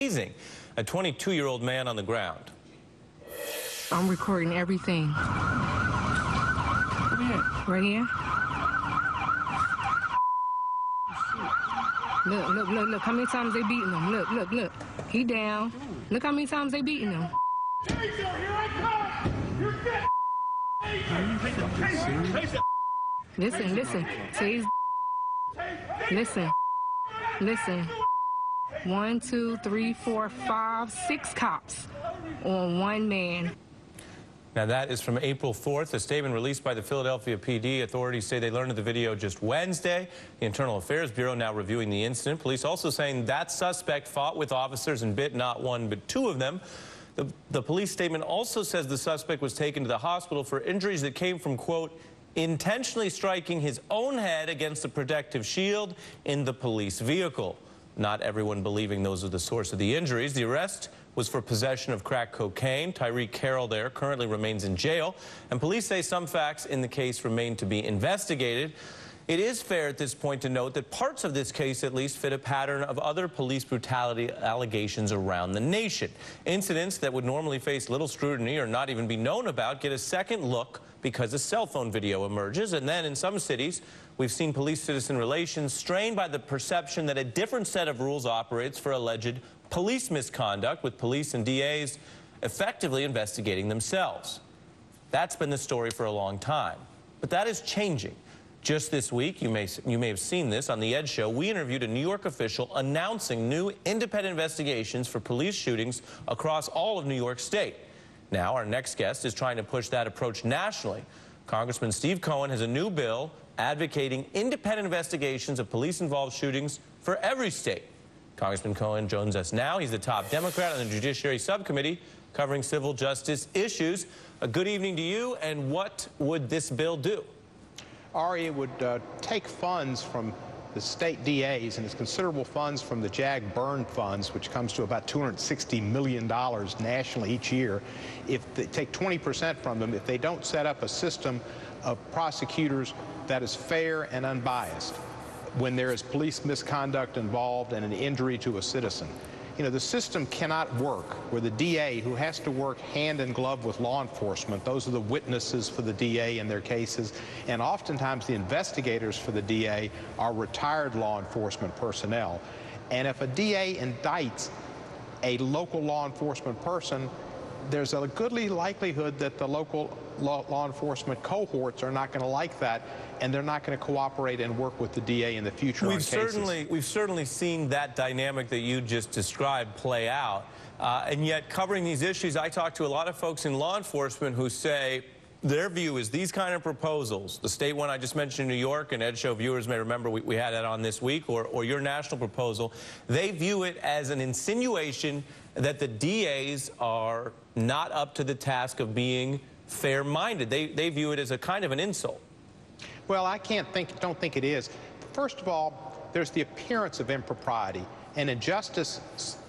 Amazing. A 22-year-old man on the ground. I'm recording everything. Right here. Look how many times they beating him. Look. He down. Look how many times they beating him. Listen. Say listen. 1, 2, 3, 4, 5, 6 cops on one man. Now that is from April 4th. A statement released by the Philadelphia PD. Authorities say they learned of the video just Wednesday. The Internal Affairs Bureau now reviewing the incident. Police also saying that suspect fought with officers and bit not one but two of them. The police statement also says the suspect was taken to the hospital for injuries that came from, quote, intentionally striking his own head against the protective shield in the police vehicle. Not everyone believing those are the source of the injuries. The arrest was for possession of crack cocaine. Tyreek Carroll there currently remains in jail, and police say some facts in the case remain to be investigated. It is fair at this point to note that parts of this case at least fit a pattern of other police brutality allegations around the nation. Incidents that would normally face little scrutiny or not even be known about get a second look because a cell phone video emerges. And then in some cities, we've seen police-citizen relations strained by the perception that a different set of rules operates for alleged police misconduct, with police and DAs effectively investigating themselves. That's been the story for a long time. But that is changing. Just this week, you may have seen this on The Ed Show, we interviewed a New York official announcing new independent investigations for police shootings across all of New York State. Now, our next guest is trying to push that approach nationally. Congressman Steve Cohen has a new bill advocating independent investigations of police-involved shootings for every state. Congressman Cohen joins us now. He's the top Democrat on the Judiciary Subcommittee covering civil justice issues. A good evening to you, and what would this bill do? Ari, it would take funds from the state DAs, and it's considerable funds from the JAG burn funds, which comes to about $260 million nationally each year. If they take 20% from them, if they don't set up a system of prosecutors that is fair and unbiased when there is police misconduct involved and an injury to a citizen. You know, the system cannot work where the DA, who has to work hand in glove with law enforcement, those are the witnesses for the DA in their cases, and oftentimes the investigators for the DA are retired law enforcement personnel. And if a DA indicts a local law enforcement person, there's a goodly likelihood that the local law enforcement cohorts are not going to like that, and they're not going to cooperate and work with the DA in the future on cases. We've certainly seen that dynamic that you just described play out. And yet, covering these issues, I talk to a lot of folks in law enforcement who say their view is these kind of proposals, the state one I just mentioned in New York, and Ed Show viewers may remember we had that on this week, or your national proposal, they view it as an insinuation that the DAs are not up to the task of being fair-minded. They view it as a kind of an insult. Well, I don't think it is. First of all, there's the appearance of impropriety. And in justice,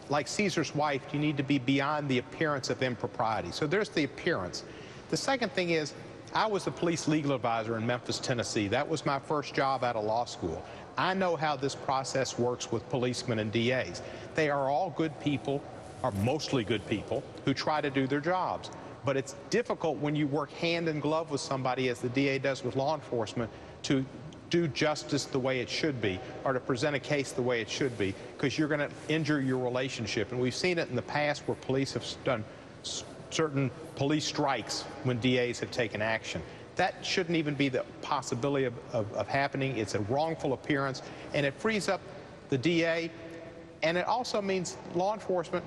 like Caesar's wife, you need to be beyond the appearance of impropriety. So there's the appearance. The second thing is, I was a police legal advisor in Memphis, Tennessee. That was my first job out of law school. I know how this process works with policemen and DAs. They are all good people, or mostly good people, who try to do their jobs. But it's difficult when you work hand in glove with somebody, as the DA does with law enforcement, to do justice the way it should be, or to present a case the way it should be, because you're going to injure your relationship. And we've seen it in the past where police have done certain police strikes when DAs have taken action. That shouldn't even be the possibility of happening. It's a wrongful appearance, and it frees up the DA, and it also means law enforcement.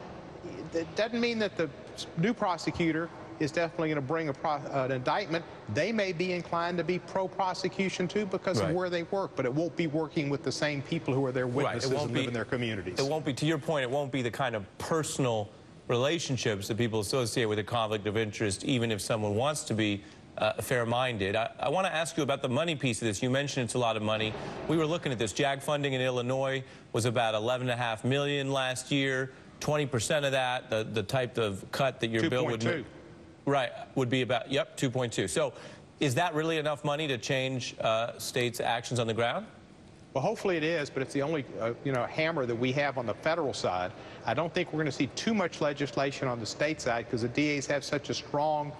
It doesn't mean that the new prosecutor is definitely going to bring an indictment. They may be inclined to be pro-prosecution too because of where they work, but it won't be working with the same people who are their witnesses and live in their communities. It won't be, to your point, it won't be the kind of personal relationships that people associate with a conflict of interest, even if someone wants to be fair-minded. I want to ask you about the money piece of this. You mentioned it's a lot of money. We were looking at this. JAG funding in Illinois was about $11.5 million last year. 20% of that, the type of cut that your bill would... would be about, 2.2. So is that really enough money to change states' actions on the ground? Well, hopefully it is, but it's the only hammer that we have on the federal side. I don't think we're going to see too much legislation on the state side because the DAs have such a strong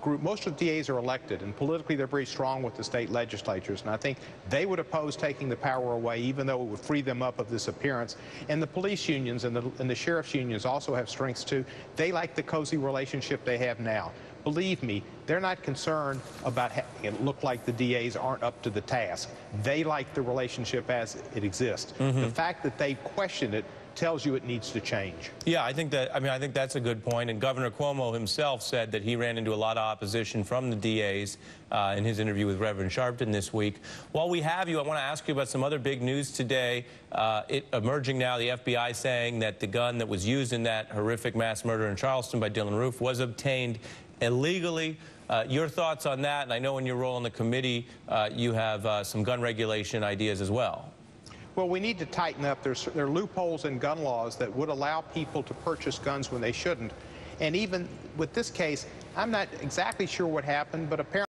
group. Most of the DAs are elected, and politically they're very strong with the state legislatures, and I think they would oppose taking the power away, even though it would free them up of this appearance. And the police unions and the sheriff's unions also have strengths too. They like the cozy relationship they have now. Believe me, they're not concerned about having it look like the DAs aren't up to the task. They like the relationship as it exists. The fact that they question it tells you it needs to change. Yeah, I think that's a good point. And Governor Cuomo himself said that he ran into a lot of opposition from the DAs in his interview with Reverend Sharpton this week. While we have you, I want to ask you about some other big news today. Emerging now, the FBI saying that the gun that was used in that horrific mass murder in Charleston by Dylan Roof was obtained illegally. Your thoughts on that? And I know in your role in the committee, you have some gun regulation ideas as well. Well, we need to tighten up. There are loopholes in gun laws that would allow people to purchase guns when they shouldn't. And even with this case, I'm not exactly sure what happened, but apparently